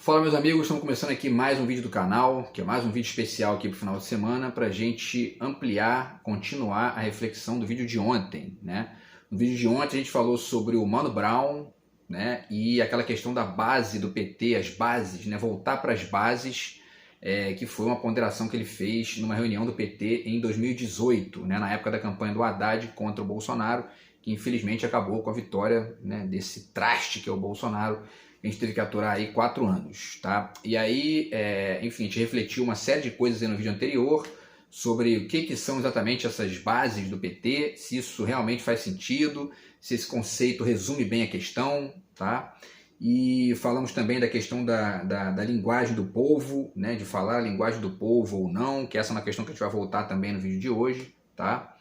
Fala meus amigos, estamos começando aqui mais um vídeo do canal, que é mais um vídeo especial aqui para o final de semana, para a gente ampliar, continuar a reflexão do vídeo de ontem, né? No vídeo de ontem a gente falou sobre o Mano Brown, né? E aquela questão da base do PT, as bases, né? Voltar para as bases, que foi uma ponderação que ele fez numa reunião do PT em 2018, né? Na época da campanha do Haddad contra o Bolsonaro, que infelizmente acabou com a vitória, né, desse traste que é o Bolsonaro. A gente teve que aturar aí 4 anos, tá? E aí, enfim, a gente refletiu uma série de coisas aí no vídeo anterior sobre o que são exatamente essas bases do PT, se isso realmente faz sentido, se esse conceito resume bem a questão, tá? E falamos também da questão da linguagem do povo, né? De falar a linguagem do povo ou não, que essa é uma questão que a gente vai voltar também no vídeo de hoje, tá?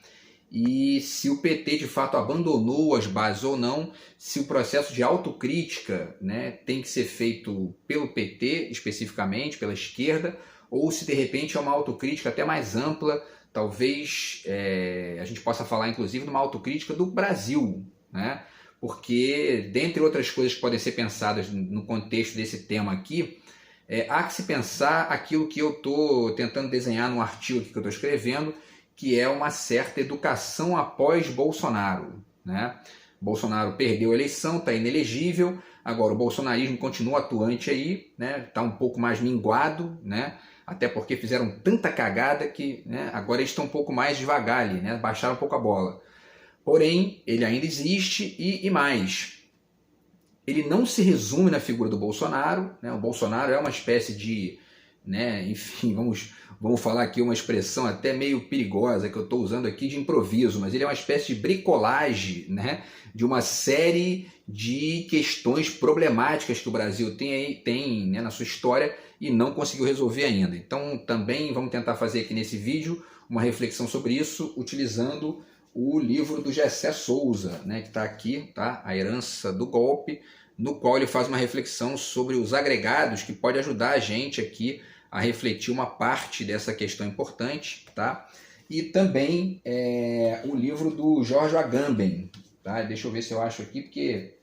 E se o PT de fato abandonou as bases ou não, se o processo de autocrítica, né, tem que ser feito pelo PT especificamente, pela esquerda, ou se de repente é uma autocrítica até mais ampla, talvez a gente possa falar inclusive de uma autocrítica do Brasil, né? Porque dentre outras coisas que podem ser pensadas no contexto desse tema aqui, há que se pensar aquilo que eu estou tentando desenhar no artigo aqui que eu estou escrevendo, que é uma certa educação após Bolsonaro, né? Bolsonaro perdeu a eleição, está inelegível, agora o bolsonarismo continua atuante aí, né? Está um pouco mais minguado, né? Até porque fizeram tanta cagada que, né, agora eles estão um pouco mais devagar ali, né? Baixaram um pouco a bola. Porém, ele ainda existe e mais. Ele não se resume na figura do Bolsonaro, né? O Bolsonaro é uma espécie de, né, enfim, vamos falar aqui uma expressão até meio perigosa que eu estou usando aqui de improviso, mas ele é uma espécie de bricolagem, né, de uma série de questões problemáticas que o Brasil tem, né, na sua história e não conseguiu resolver ainda. Então também vamos tentar fazer aqui nesse vídeo uma reflexão sobre isso utilizando o livro do Gessé Souza, né, que está aqui, tá? A Herança do Golpe, no qual ele faz uma reflexão sobre os agregados que pode ajudar a gente aqui a refletir uma parte dessa questão importante, tá? E também o livro do George Agamben, tá? Deixa eu ver se eu acho aqui, porque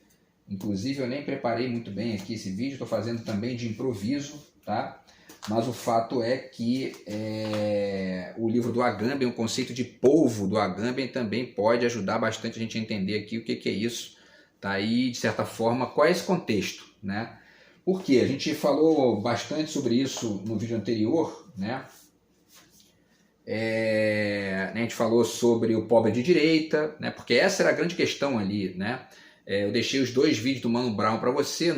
inclusive eu nem preparei muito bem aqui esse vídeo, estou fazendo também de improviso, tá? Mas o fato é que o livro do Agamben, o conceito de povo do Agamben também pode ajudar bastante a gente a entender aqui o que é isso, tá? Aí, de certa forma, qual é esse contexto, né? Porque a gente falou bastante sobre isso no vídeo anterior, né? A gente falou sobre o pobre de direita, né? Porque essa era a grande questão ali, né? Eu deixei os 2 vídeos do Mano Brown para você,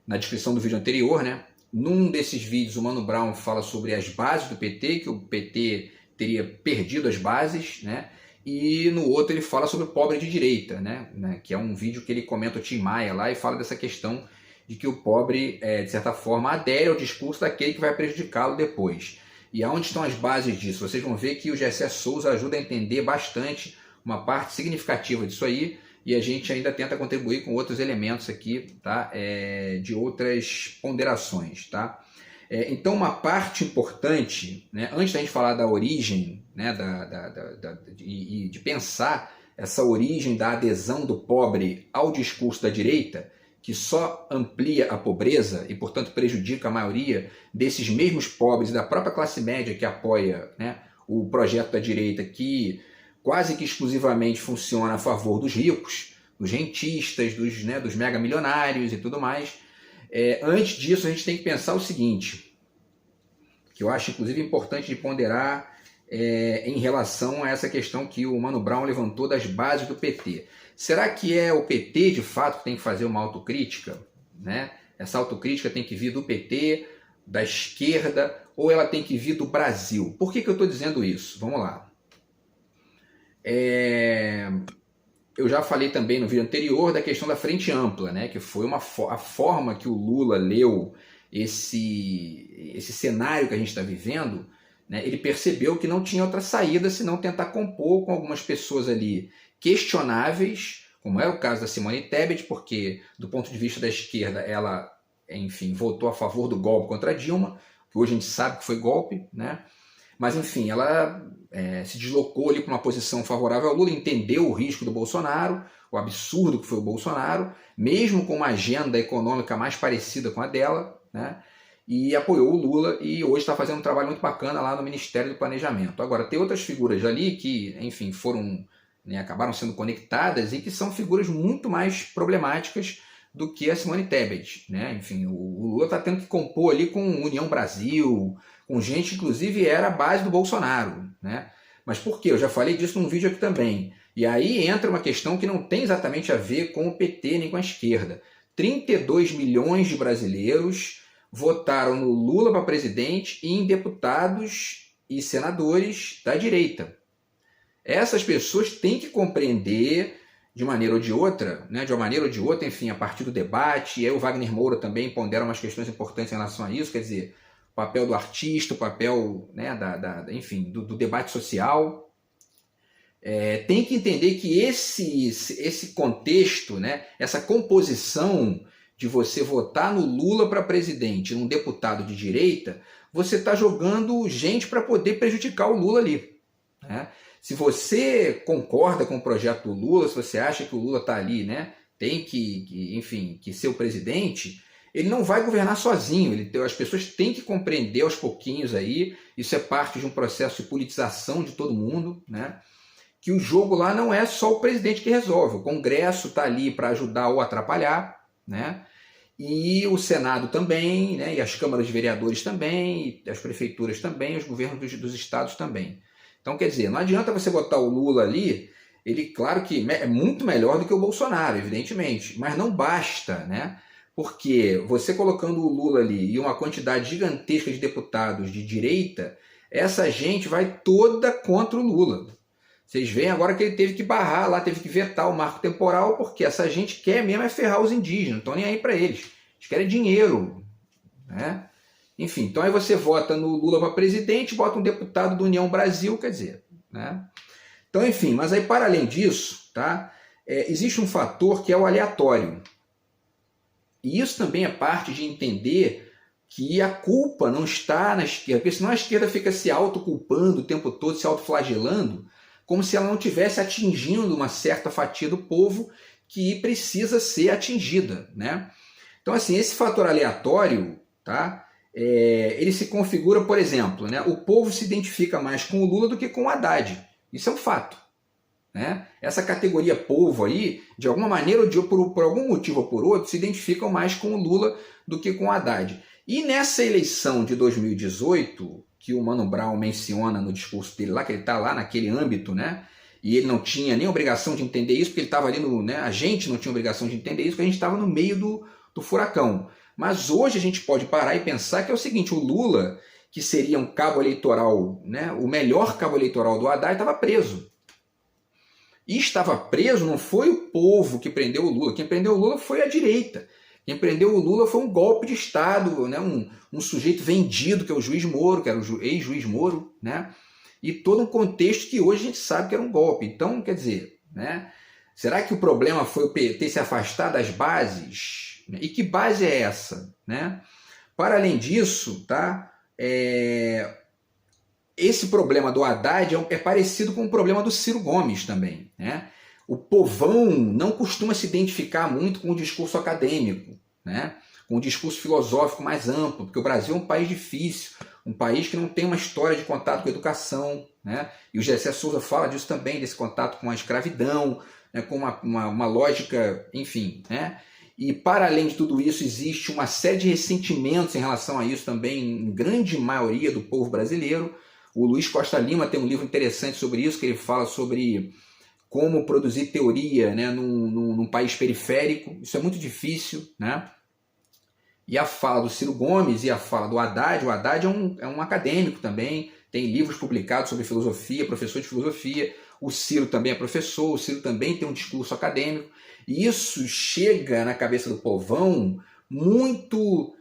na descrição do vídeo anterior, né? Num desses vídeos o Mano Brown fala sobre as bases do PT, que o PT teria perdido as bases, né? E no outro ele fala sobre o pobre de direita, né? Que é um vídeo que ele comenta o Tim Maia lá e fala dessa questão de que o pobre, de certa forma, adere ao discurso daquele que vai prejudicá-lo depois. E aonde estão as bases disso? Vocês vão ver que o Gessé Souza ajuda a entender bastante uma parte significativa disso aí, e a gente ainda tenta contribuir com outros elementos aqui, tá? De outras ponderações, tá? Então, uma parte importante, né, antes da gente falar da origem, né, e de pensar essa origem da adesão do pobre ao discurso da direita, que só amplia a pobreza e, portanto, prejudica a maioria desses mesmos pobres e da própria classe média que apoia, né, o projeto da direita, que quase que exclusivamente funciona a favor dos ricos, dos rentistas, dos mega milionários e tudo mais. Antes disso, a gente tem que pensar o seguinte, que eu acho inclusive importante de ponderar em relação a essa questão que o Mano Brown levantou das bases do PT. Será que é o PT, de fato, que tem que fazer uma autocrítica, né? Essa autocrítica tem que vir do PT, da esquerda, ou ela tem que vir do Brasil? Por que eu estou dizendo isso? Vamos lá. Eu já falei também no vídeo anterior da questão da frente ampla, né? Que foi a forma que o Lula leu esse cenário que a gente está vivendo, né? Ele percebeu que não tinha outra saída senão tentar compor com algumas pessoas ali questionáveis, como era o caso da Simone Tebet, porque do ponto de vista da esquerda ela, enfim, votou a favor do golpe contra Dilma, que hoje a gente sabe que foi golpe, né? Mas enfim, ela se deslocou ali para uma posição favorável ao Lula, entendeu o risco do Bolsonaro, o absurdo que foi o Bolsonaro, mesmo com uma agenda econômica mais parecida com a dela, né? E apoiou o Lula e hoje está fazendo um trabalho muito bacana lá no Ministério do Planejamento. Agora, tem outras figuras ali que, enfim, foram, né, acabaram sendo conectadas e que são figuras muito mais problemáticas do que a Simone Tebet, né? Enfim, o Lula está tendo que compor ali com União Brasil, com gente que inclusive era a base do Bolsonaro, né? Mas por quê? Eu já falei disso num vídeo aqui também. E aí entra uma questão que não tem exatamente a ver com o PT nem com a esquerda. 32 milhões de brasileiros votaram no Lula para presidente e em deputados e senadores da direita. Essas pessoas têm que compreender de maneira ou de outra, né, de uma maneira ou de outra, enfim, a partir do debate, e aí o Wagner Moura também pondera umas questões importantes em relação a isso, quer dizer, o papel do artista, o papel, né, enfim, do debate social. Tem que entender que esse contexto, né, essa composição de você votar no Lula para presidente, num deputado de direita, você está jogando gente para poder prejudicar o Lula ali, né? Se você concorda com o projeto do Lula, se você acha que o Lula está ali, né, tem enfim, que ser o presidente, ele não vai governar sozinho. As pessoas têm que compreender aos pouquinhos aí, isso é parte de um processo de politização de todo mundo, né, que o jogo lá não é só o presidente que resolve. O Congresso está ali para ajudar ou atrapalhar, né, e o Senado também, né, e as câmaras de vereadores também, e as prefeituras também, os governos dos estados também. Então, quer dizer, não adianta você botar o Lula ali, ele, claro que é muito melhor do que o Bolsonaro, evidentemente, mas não basta, né? Porque você colocando o Lula ali e uma quantidade gigantesca de deputados de direita, essa gente vai toda contra o Lula. Vocês veem agora que ele teve que barrar lá, teve que vetar o marco temporal, porque essa gente quer mesmo é ferrar os indígenas, não estão nem aí para eles. Eles querem dinheiro, né? Enfim, então aí você vota no Lula para presidente, bota um deputado do União Brasil, quer dizer, né? Então, enfim, mas aí para além disso, tá? Existe um fator que é o aleatório. E isso também é parte de entender que a culpa não está na esquerda, porque senão a esquerda fica se autoculpando o tempo todo, se autoflagelando, como se ela não estivesse atingindo uma certa fatia do povo que precisa ser atingida, né? Então, assim, esse fator aleatório, tá? Ele se configura, por exemplo, né? O povo se identifica mais com o Lula do que com o Haddad. Isso é um fato, né? Essa categoria povo aí, de alguma maneira, ou por algum motivo ou por outro, se identificam mais com o Lula do que com o Haddad. E nessa eleição de 2018, que o Mano Brown menciona no discurso dele lá, que ele está lá naquele âmbito, né? E ele não tinha nem obrigação de entender isso, porque ele estava ali no... né? A gente não tinha obrigação de entender isso, porque a gente estava no meio do furacão. Mas hoje a gente pode parar e pensar que é o seguinte, o Lula, que seria um cabo eleitoral, né, o melhor cabo eleitoral do Haddad, estava preso. E estava preso não foi o povo que prendeu o Lula, quem prendeu o Lula foi a direita. Quem prendeu o Lula foi um golpe de Estado, né, um sujeito vendido, que é o juiz Moro, que era o ex-juiz Moro, né, e todo um contexto que hoje a gente sabe que era um golpe. Então, quer dizer, né, será que o problema foi o PT se afastar das bases? E que base é essa, né? Para além disso, tá? Esse problema do Haddad é parecido com o problema do Ciro Gomes também, né? O povão não costuma se identificar muito com o discurso acadêmico, né? Com o discurso filosófico mais amplo, porque o Brasil é um país difícil, um país que não tem uma história de contato com a educação, né? E o Gessé Souza fala disso também, desse contato com a escravidão, né? Com uma lógica, enfim, né? E para além de tudo isso, existe uma série de ressentimentos em relação a isso também, em grande maioria do povo brasileiro. O Luiz Costa Lima tem um livro interessante sobre isso, que ele fala sobre como produzir teoria, né, num país periférico. Isso é muito difícil, né? E a fala do Ciro Gomes e a fala do Haddad, o Haddad é um acadêmico também, tem livros publicados sobre filosofia, professor de filosofia. O Ciro também é professor, o Ciro também tem um discurso acadêmico. E isso chega na cabeça do povão muito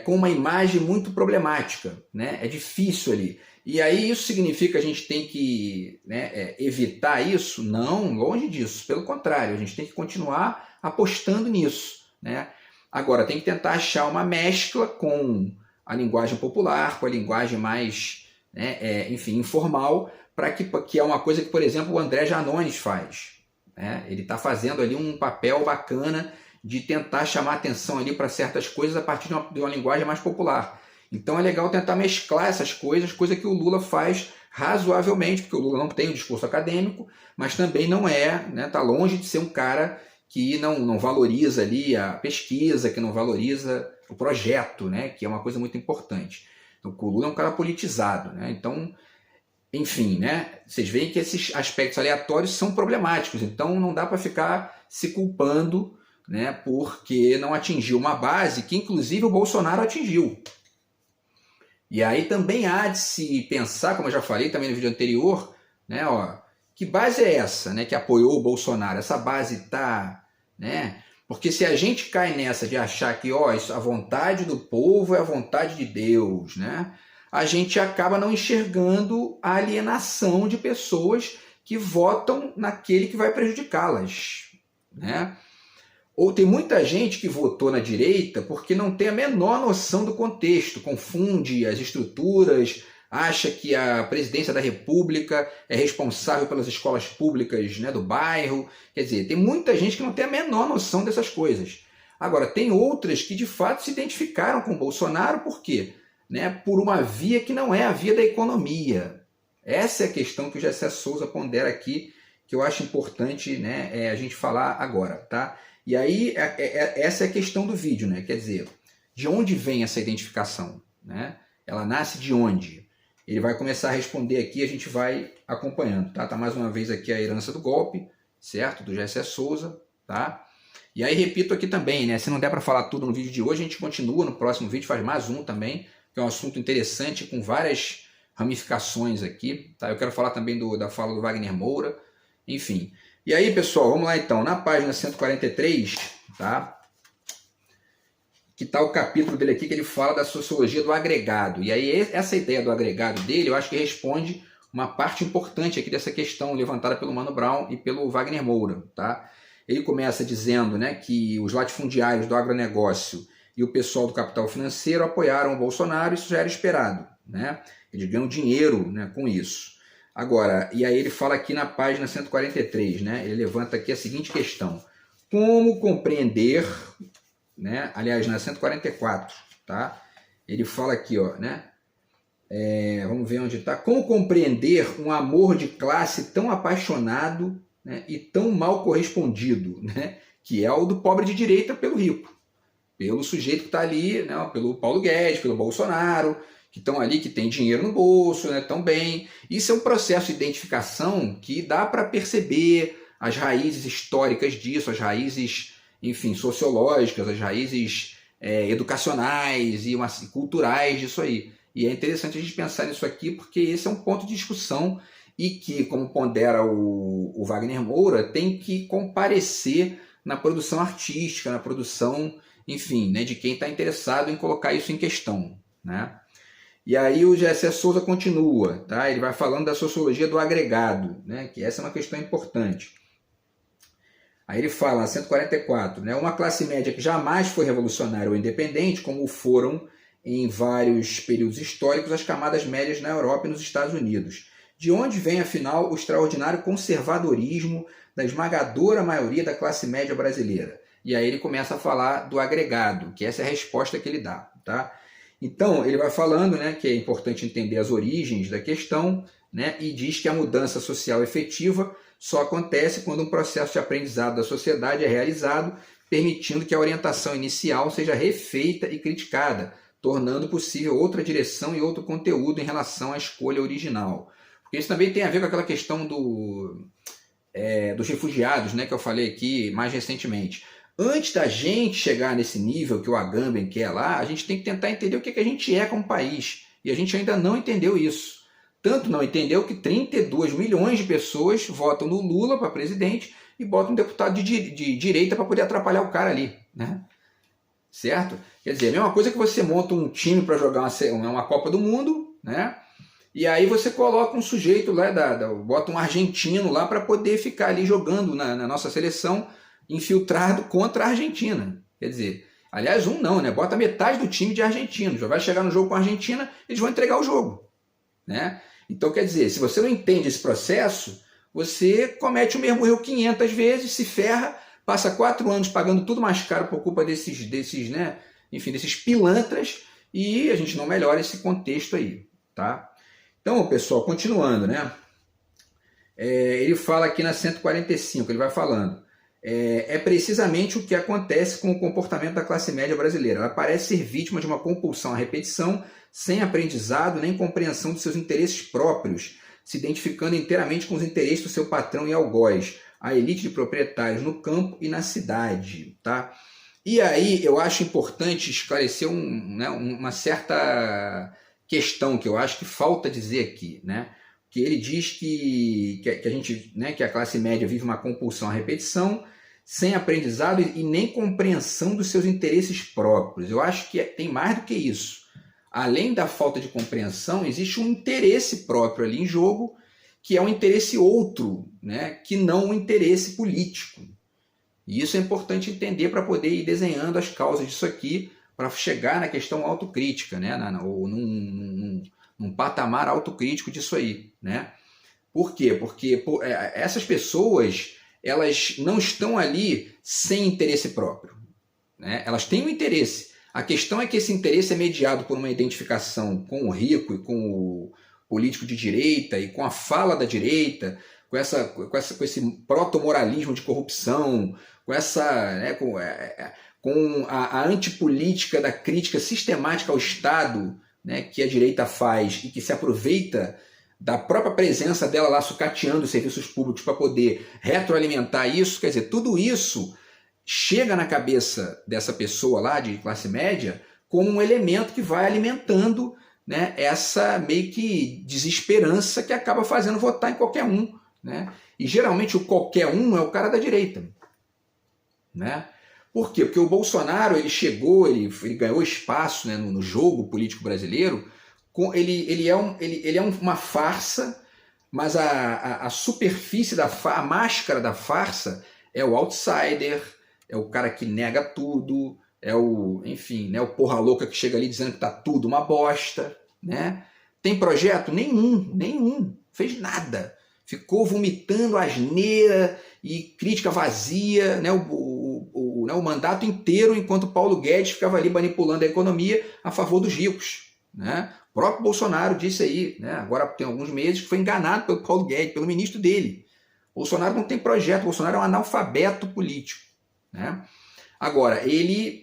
com uma imagem muito problemática, né? É difícil ali. E aí isso significa que a gente tem que, né, evitar isso? Não, longe disso. Pelo contrário, a gente tem que continuar apostando nisso, né? Agora, tem que tentar achar uma mescla com a linguagem popular, com a linguagem mais, né, enfim, informal, que é uma coisa que, por exemplo, o André Janones faz. né? Ele está fazendo ali um papel bacana de tentar chamar atenção ali para certas coisas a partir de uma linguagem mais popular. Então é legal tentar mesclar essas coisas, coisa que o Lula faz razoavelmente, porque o Lula não tem um discurso acadêmico, mas também não é, né, tá longe de ser um cara que não valoriza ali a pesquisa, que não valoriza o projeto, né, que é uma coisa muito importante. Então, o Lula é um cara politizado, né? Então, enfim, né, vocês veem que esses aspectos aleatórios são problemáticos, então não dá para ficar se culpando, né, porque não atingiu uma base que inclusive o Bolsonaro atingiu. E aí também há de se pensar, como eu já falei também no vídeo anterior, né, ó, que base é essa, né, que apoiou o Bolsonaro? Essa base está, né? Porque se a gente cai nessa de achar que, ó, isso, a vontade do povo é a vontade de Deus, né, a gente acaba não enxergando a alienação de pessoas que votam naquele que vai prejudicá-las, né? Ou tem muita gente que votou na direita porque não tem a menor noção do contexto, confunde as estruturas, acha que a presidência da República é responsável pelas escolas públicas, né, do bairro. Quer dizer, tem muita gente que não tem a menor noção dessas coisas. Agora, tem outras que de fato se identificaram com o Bolsonaro, por quê? Né, por uma via que não é a via da economia. Essa é a questão que o Gessé Souza pondera aqui, que eu acho importante, né, a gente falar agora, tá? E aí, essa é a questão do vídeo, né? Quer dizer, de onde vem essa identificação, né? Ela nasce de onde? Ele vai começar a responder aqui, a gente vai acompanhando, tá? Tá mais uma vez aqui a herança do golpe, certo? Do Gessé Souza, tá? E aí repito aqui também, né? Se não der para falar tudo no vídeo de hoje, a gente continua no próximo vídeo, faz mais um também, que é um assunto interessante com várias ramificações aqui, tá? Eu quero falar também da fala do Wagner Moura, enfim. E aí, pessoal, vamos lá então, na página 143, tá? Que está o capítulo dele aqui, que ele fala da sociologia do agregado. E aí, essa ideia do agregado dele, eu acho que responde uma parte importante aqui dessa questão levantada pelo Mano Brown e pelo Wagner Moura, tá? Ele começa dizendo, né, que os latifundiários do agronegócio e o pessoal do capital financeiro apoiaram o Bolsonaro, isso já era esperado, né? Eles ganham dinheiro, né, com isso. Agora, e aí ele fala aqui na página 143, né? Ele levanta aqui a seguinte questão: como compreender, né? Aliás, na 144, tá? Ele fala aqui, ó, né? Vamos ver onde está. Como compreender um amor de classe tão apaixonado, né, e tão mal correspondido, né? Que é o do pobre de direita pelo rico, pelo sujeito que está ali, né? Pelo Paulo Guedes, pelo Bolsonaro, que estão ali, que tem dinheiro no bolso, né, tão bem. Isso é um processo de identificação que dá para perceber as raízes históricas disso, as raízes, enfim, sociológicas, as raízes educacionais e culturais disso aí. E é interessante a gente pensar nisso aqui, porque esse é um ponto de discussão e que, como pondera o Wagner Moura, tem que comparecer na produção artística, na produção, enfim, né, de quem está interessado em colocar isso em questão, né? E aí o Gessé Souza continua, tá? Ele vai falando da sociologia do agregado, né? Que essa é uma questão importante. Aí ele fala, 144, né? Uma classe média que jamais foi revolucionária ou independente, como foram em vários períodos históricos as camadas médias na Europa e nos Estados Unidos. De onde vem, afinal, o extraordinário conservadorismo da esmagadora maioria da classe média brasileira? E aí ele começa a falar do agregado, que essa é a resposta que ele dá, tá? Então, ele vai falando, né, que é importante entender as origens da questão, né, e diz que a mudança social efetiva só acontece quando um processo de aprendizado da sociedade é realizado, permitindo que a orientação inicial seja refeita e criticada, tornando possível outra direção e outro conteúdo em relação à escolha original. Porque isso também tem a ver com aquela questão dos refugiados, né, que eu falei aqui mais recentemente. Antes da gente chegar nesse nível que o Agamben quer lá, a gente tem que tentar entender o que a gente é como país. E a gente ainda não entendeu isso. Tanto não entendeu que 32 milhões de pessoas votam no Lula para presidente e botam um deputado de direita para poder atrapalhar o cara ali, né? Certo? Quer dizer, a mesma coisa que você monta um time para jogar uma Copa do Mundo, né? E aí você coloca um sujeito lá, bota um argentino lá para poder ficar ali jogando na nossa seleção, infiltrado contra a Argentina. Quer dizer, aliás, não, né? Bota metade do time de argentinos. Já vai chegar no jogo com a Argentina, eles vão entregar o jogo, né? Então, quer dizer, se você não entende esse processo, você comete o mesmo erro 500 vezes, se ferra, passa 4 anos pagando tudo mais caro por culpa desses, né, enfim, desses pilantras, e a gente não melhora esse contexto aí, tá? Então, pessoal, continuando, né? Ele fala aqui na 145, ele vai falando, é precisamente o que acontece com o comportamento da classe média brasileira. Ela parece ser vítima de uma compulsão à repetição, sem aprendizado nem compreensão dos seus interesses próprios, se identificando inteiramente com os interesses do seu patrão e algoz, a elite de proprietários no campo e na cidade, tá? E aí eu acho importante esclarecer uma certa questão que eu acho que falta dizer aqui, né? Que ele diz que a gente, né, que a classe média vive uma compulsão à repetição, sem aprendizado e nem compreensão dos seus interesses próprios. Eu acho que tem mais do que isso. Além da falta de compreensão, existe um interesse próprio ali em jogo, que é um interesse outro, né, que não um interesse político. E isso é importante entender para poder ir desenhando as causas disso aqui, para chegar na questão autocrítica, né, ou num patamar autocrítico disso aí, né? Por quê? Porque essas pessoas, elas não estão ali sem interesse próprio, né? Elas têm um interesse. A questão é que esse interesse é mediado por uma identificação com o rico e com o político de direita e com a fala da direita, com esse proto-moralismo de corrupção, com a antipolítica da crítica sistemática ao Estado, né, que a direita faz e que se aproveita da própria presença dela lá sucateando os serviços públicos para poder retroalimentar isso. Quer dizer, tudo isso chega na cabeça dessa pessoa lá de classe média como um elemento que vai alimentando, né, essa meio que desesperança que acaba fazendo votar em qualquer um, né? E geralmente o qualquer um é o cara da direita, né? Por quê? Porque o Bolsonaro ele ganhou espaço, né, no jogo político brasileiro. Ele é uma farsa, mas a superfície a máscara da farsa é o outsider, é o cara que nega tudo, é o porra louca que chega ali dizendo que tá tudo uma bosta, né? Tem projeto? Nenhum, fez nada. Ficou vomitando asneira e crítica vazia, né? O mandato inteiro, enquanto Paulo Guedes ficava ali manipulando a economia a favor dos ricos, né? O próprio Bolsonaro disse aí, né, agora tem alguns meses, que foi enganado pelo Paulo Guedes, pelo ministro dele. Bolsonaro não tem projeto, Bolsonaro é um analfabeto político, né? Agora,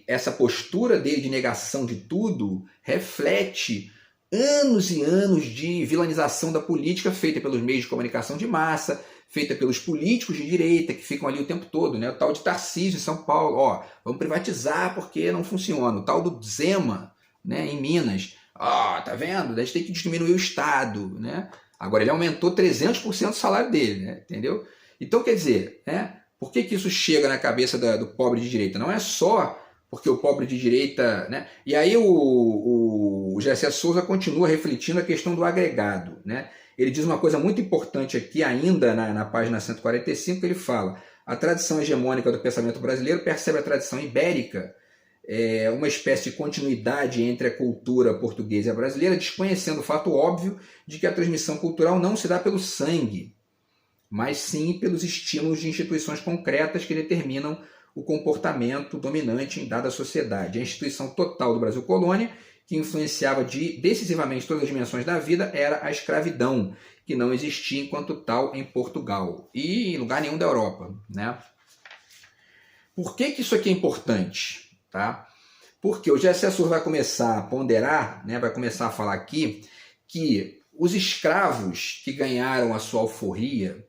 essa postura dele de negação de tudo reflete anos e anos de vilanização da política feita pelos meios de comunicação de massa, feita pelos políticos de direita que ficam ali o tempo todo, né? O tal de Tarcísio em São Paulo, vamos privatizar porque não funciona. O tal do Zema, né, em Minas, tá vendo? A gente tem que diminuir o Estado, né? Agora ele aumentou 300% o salário dele, né? Entendeu? Então, quer dizer, né, por que isso chega na cabeça do pobre de direita? Não é só porque o pobre de direita, né? E aí o Gessé Souza continua refletindo a questão do agregado, né? Ele diz uma coisa muito importante aqui, ainda na página 145, ele fala: a tradição hegemônica do pensamento brasileiro percebe a tradição ibérica, uma espécie de continuidade entre a cultura portuguesa e a brasileira, desconhecendo o fato óbvio de que a transmissão cultural não se dá pelo sangue, mas sim pelos estímulos de instituições concretas que determinam o comportamento dominante em dada sociedade. A instituição total do Brasil Colônia, que influenciava decisivamente todas as dimensões da vida, era a escravidão, que não existia enquanto tal em Portugal e em lugar nenhum da Europa, né? Por que isso aqui é importante? Tá? Porque o Gessé Souza vai começar a ponderar, né, vai começar a falar aqui que os escravos que ganharam a sua alforria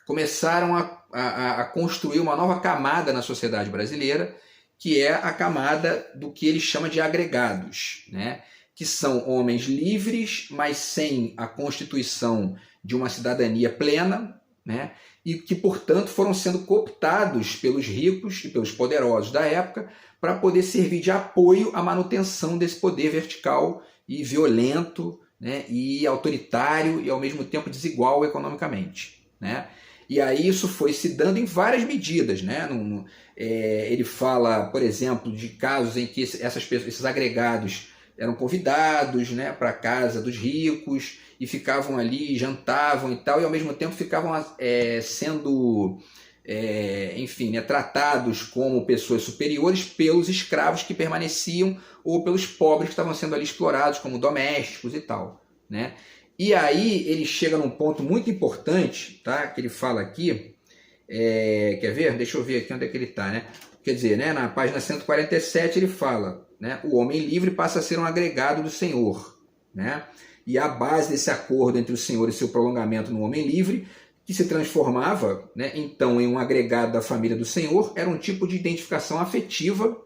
começaram a construir uma nova camada na sociedade brasileira, que é a camada do que ele chama de agregados, né? Que são homens livres, mas sem a constituição de uma cidadania plena, né? E que, portanto, foram sendo cooptados pelos ricos e pelos poderosos da época para poder servir de apoio à manutenção desse poder vertical e violento, né? E autoritário e, ao mesmo tempo, desigual economicamente, né? E aí isso foi se dando em várias medidas, né? Ele fala, por exemplo, de casos em que esses agregados eram convidados, né, para a casa dos ricos e ficavam ali, jantavam e tal, e ao mesmo tempo ficavam sendo, enfim, né, tratados como pessoas superiores pelos escravos que permaneciam ou pelos pobres que estavam sendo ali explorados como domésticos e tal, né? E aí ele chega num ponto muito importante, tá, que ele fala aqui, quer ver? Deixa eu ver aqui onde é que ele está, né? Quer dizer, né, na página 147 ele fala, né, o homem livre passa a ser um agregado do Senhor, né? E a base desse acordo entre o Senhor e seu prolongamento no homem livre, que se transformava, né, então em um agregado da família do Senhor, era um tipo de identificação afetiva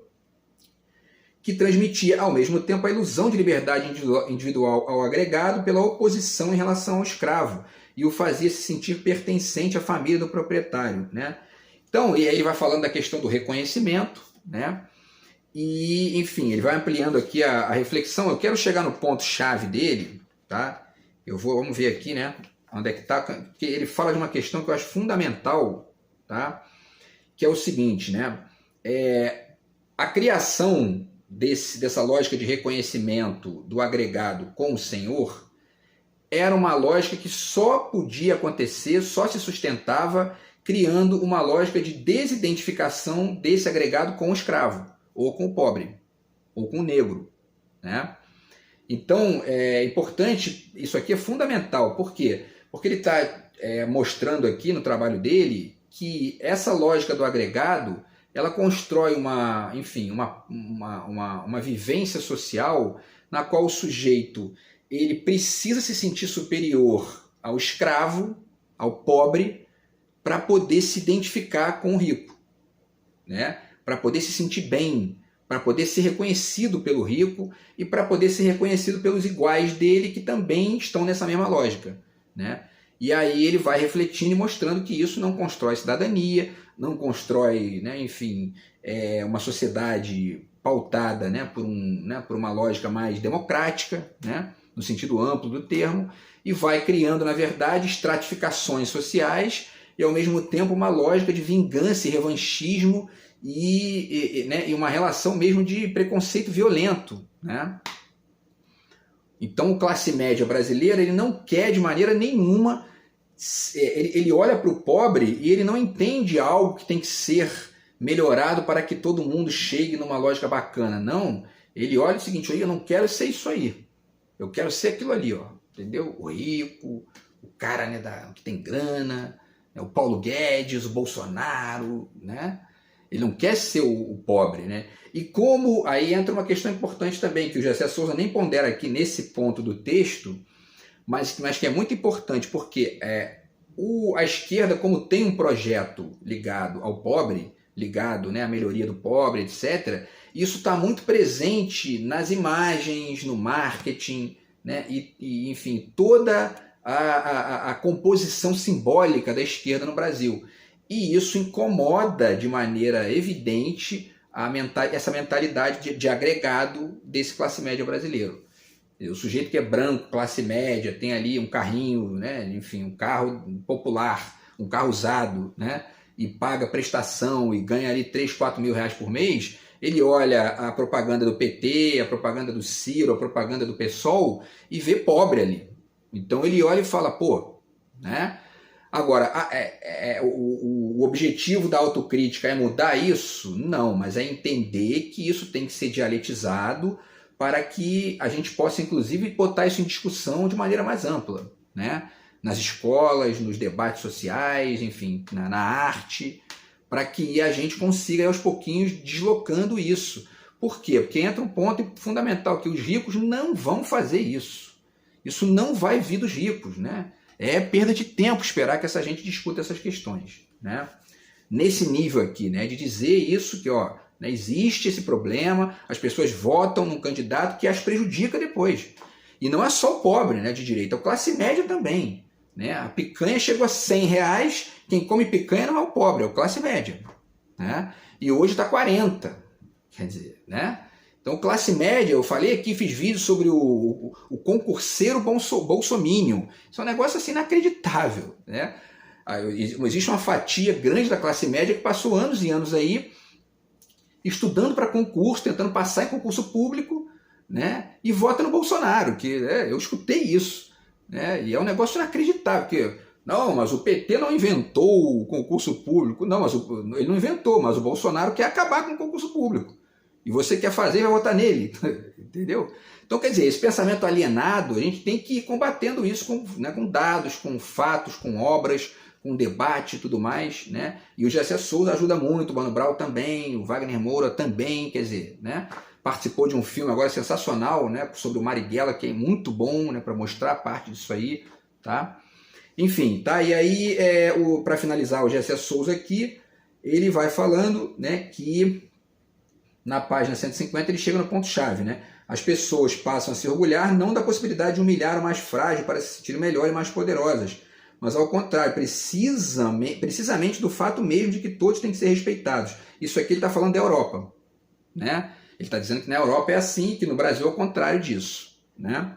que transmitia ao mesmo tempo a ilusão de liberdade individual ao agregado pela oposição em relação ao escravo, e o fazia se sentir pertencente à família do proprietário, né? Então, e aí ele vai falando da questão do reconhecimento, né? E, enfim, ele vai ampliando aqui a reflexão. Eu quero chegar no ponto-chave dele, tá? Vamos ver aqui, né? Onde é que está? Porque ele fala de uma questão que eu acho fundamental, tá? Que é o seguinte, né? A criação dessa lógica de reconhecimento do agregado com o Senhor era uma lógica que só podia acontecer, só se sustentava criando uma lógica de desidentificação desse agregado com o escravo, ou com o pobre, ou com o negro, né? Então, é importante, isso aqui é fundamental. Por quê? Porque ele está mostrando aqui no trabalho dele que essa lógica do agregado, ela constrói uma vivência social na qual o sujeito ele precisa se sentir superior ao escravo, ao pobre, para poder se identificar com o rico, né? Para poder se sentir bem, para poder ser reconhecido pelo rico e para poder ser reconhecido pelos iguais dele que também estão nessa mesma lógica, né? E aí ele vai refletindo e mostrando que isso não constrói cidadania, não constrói, né, enfim, uma sociedade pautada, né, por uma lógica mais democrática, né, no sentido amplo do termo, e vai criando, na verdade, estratificações sociais e, ao mesmo tempo, uma lógica de vingança e revanchismo e uma relação mesmo de preconceito violento, né? Então, o classe média brasileira ele não quer de maneira nenhuma, ele olha para o pobre e ele não entende algo que tem que ser melhorado para que todo mundo chegue numa lógica bacana. Não, ele olha o seguinte, eu não quero ser isso aí, eu quero ser aquilo ali, ó, entendeu? O rico, o cara, né, que tem grana, o Paulo Guedes, o Bolsonaro, né? Ele não quer ser o pobre, né? E como aí entra uma questão importante também, que o Gessé Souza nem pondera aqui nesse ponto do texto, mas que é muito importante, porque a esquerda, como tem um projeto ligado ao pobre, ligado, né, à melhoria do pobre, etc., isso está muito presente nas imagens, no marketing, né, e enfim, toda a composição simbólica da esquerda no Brasil. E isso incomoda de maneira evidente essa mentalidade de agregado desse classe média brasileiro. O sujeito que é branco, classe média, tem ali um carrinho, né, enfim, um carro popular, um carro usado, né, e paga prestação e ganha ali 3, 4 mil reais por mês, ele olha a propaganda do PT, a propaganda do Ciro, a propaganda do PSOL e vê pobre ali. Então ele olha e fala, pô, né? Agora, o objetivo da autocrítica é mudar isso? Não, mas é entender que isso tem que ser dialetizado para que a gente possa, inclusive, botar isso em discussão de maneira mais ampla, né? Nas escolas, nos debates sociais, enfim, na arte, para que a gente consiga, aos pouquinhos, deslocando isso. Por quê? Porque entra um ponto fundamental, que os ricos não vão fazer isso. Isso não vai vir dos ricos, né? É perda de tempo esperar que essa gente discuta essas questões, né? Nesse nível aqui, né, de dizer isso, que ó, né, existe esse problema, as pessoas votam num candidato que as prejudica depois. E não é só o pobre, né, de direita, é a classe média também, né? A picanha chegou a 100 reais, quem come picanha não é o pobre, é a classe média, né? E hoje está 40, quer dizer, né? Então, classe média, eu falei aqui, fiz vídeo sobre o concurseiro bolsominion. Isso é um negócio assim inacreditável, né? Existe uma fatia grande da classe média que passou anos e anos aí estudando para concurso, tentando passar em concurso público, né, e vota no Bolsonaro, que eu escutei isso, né, e é um negócio inacreditável, porque não, mas o PT não inventou o concurso público. Não, mas ele não inventou, mas o Bolsonaro quer acabar com o concurso público. E você quer fazer e vai votar nele. Entendeu? Então, quer dizer, esse pensamento alienado, a gente tem que ir combatendo isso com dados, com fatos, com obras, com debate e tudo mais, né? E o Gessé Souza ajuda muito, o Mano Brown também, o Wagner Moura também, quer dizer, né? Participou de um filme agora sensacional, né? Sobre o Marighella, que é muito bom, né? Para mostrar parte disso aí, tá? Enfim, tá? E aí, para finalizar, o Gessé Souza aqui, ele vai falando, né, que na página 150 ele chega no ponto-chave, né? As pessoas passam a se orgulhar não da possibilidade de humilhar o mais frágil para se sentir melhor e mais poderosas, mas ao contrário, precisamente do fato mesmo de que todos têm que ser respeitados. Isso aqui ele está falando da Europa, né? Ele está dizendo que na Europa é assim, que no Brasil é o contrário disso, né?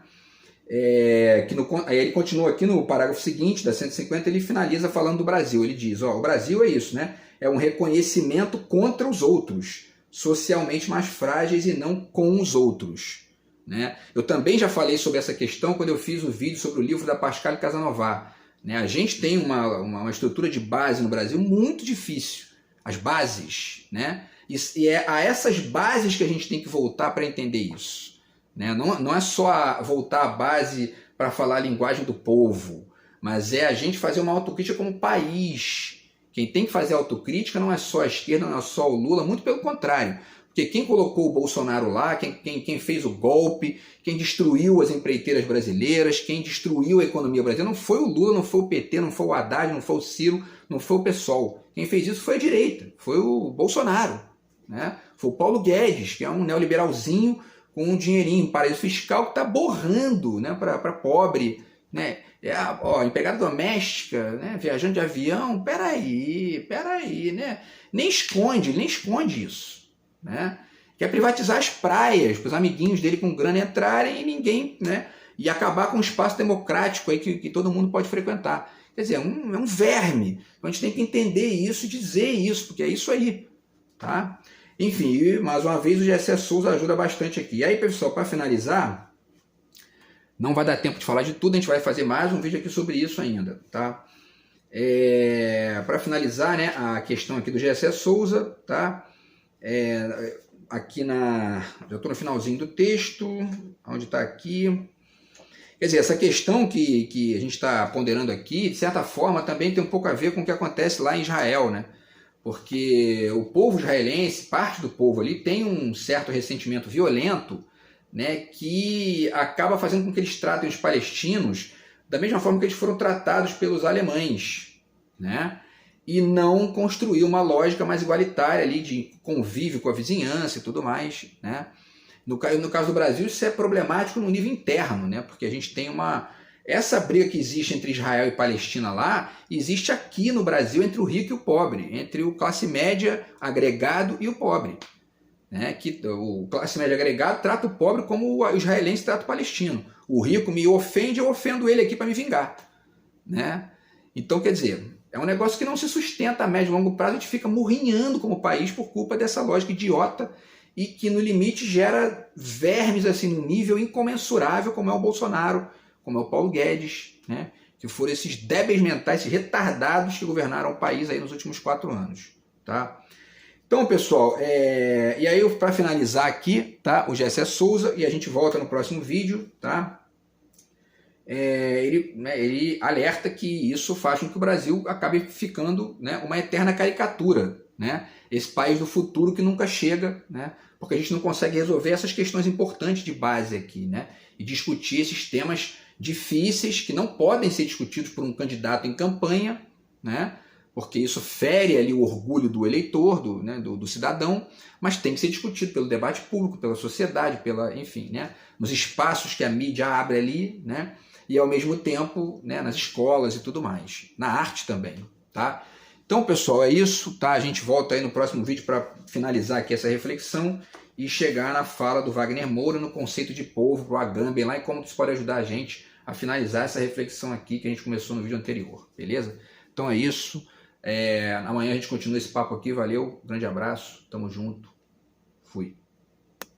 Aí ele continua aqui no parágrafo seguinte, da 150, ele finaliza falando do Brasil. Ele diz, o Brasil é isso, né? É um reconhecimento contra os outros, socialmente mais frágeis e não com os outros, né? Eu também já falei sobre essa questão quando eu fiz o vídeo sobre o livro da Pascale Casanova, né? A gente tem uma estrutura de base no Brasil muito difícil, as bases, né? E é a essas bases que a gente tem que voltar para entender isso. Né? Não é só voltar à base para falar a linguagem do povo, mas é a gente fazer uma autocrítica como país. Quem tem que fazer autocrítica não é só a esquerda, não é só o Lula, muito pelo contrário. Porque quem colocou o Bolsonaro lá, quem fez o golpe, quem destruiu as empreiteiras brasileiras, quem destruiu a economia brasileira, não foi o Lula, não foi o PT, não foi o Haddad, não foi o Ciro, não foi o PSOL. Quem fez isso foi a direita, foi o Bolsonaro, né? Foi o Paulo Guedes, que é um neoliberalzinho com um dinheirinho em paraíso fiscal que está borrando, né, para pobre, né? Empregada doméstica, né, viajando de avião, peraí, né? Nem esconde isso, né? Quer privatizar as praias, para os amiguinhos dele com grana entrarem e ninguém, né? E acabar com um espaço democrático aí que todo mundo pode frequentar. Quer dizer, é um verme. Então a gente tem que entender isso e dizer isso, porque é isso aí, tá? Enfim, mais uma vez o Gessé Souza ajuda bastante aqui. E aí, pessoal, para finalizar, não vai dar tempo de falar de tudo, a gente vai fazer mais um vídeo aqui sobre isso ainda, tá? Para finalizar, né, a questão aqui do Gessé Souza, tá? Aqui já estou no finalzinho do texto, onde está aqui. Quer dizer, essa questão que a gente está ponderando aqui, de certa forma, também tem um pouco a ver com o que acontece lá em Israel, né? Porque o povo israelense, parte do povo ali, tem um certo ressentimento violento, né, que acaba fazendo com que eles tratem os palestinos da mesma forma que eles foram tratados pelos alemães, né, e não construir uma lógica mais igualitária ali de convívio com a vizinhança e tudo mais, né. No caso do Brasil, isso é problemático no nível interno, né, porque a gente tem essa briga que existe entre Israel e Palestina lá, existe aqui no Brasil entre o rico e o pobre, entre o classe média agregado e o pobre. Né? Que o classe média agregado trata o pobre como o israelense trata o palestino. O rico me ofende, eu ofendo ele aqui para me vingar. Né? Então, quer dizer, é um negócio que não se sustenta a médio e longo prazo, a gente fica murrinhando como país por culpa dessa lógica idiota e que no limite gera vermes assim, num nível incomensurável, como é o Bolsonaro, como é o Paulo Guedes, né? Que foram esses débeis mentais, esses retardados que governaram o país aí nos últimos 4 anos. Tá? Então, pessoal, e aí para finalizar aqui, tá? O Gessé Souza, e a gente volta no próximo vídeo, tá? Ele alerta que isso faz com que o Brasil acabe ficando, né, uma eterna caricatura, né? Esse país do futuro que nunca chega, né? Porque a gente não consegue resolver essas questões importantes de base aqui, né? E discutir esses temas difíceis que não podem ser discutidos por um candidato em campanha, né? Porque isso fere ali o orgulho do eleitor, do cidadão, mas tem que ser discutido pelo debate público, pela sociedade, enfim, né? Nos espaços que a mídia abre ali, né? E ao mesmo tempo, né, nas escolas e tudo mais, na arte também, tá? Então, pessoal, é isso, tá? A gente volta aí no próximo vídeo para finalizar aqui essa reflexão e chegar na fala do Wagner Moura no conceito de povo, pro Agamben lá, e como isso pode ajudar a gente a finalizar essa reflexão aqui que a gente começou no vídeo anterior, beleza? Então é isso. Amanhã a gente continua esse papo aqui, valeu, grande abraço, tamo junto, fui.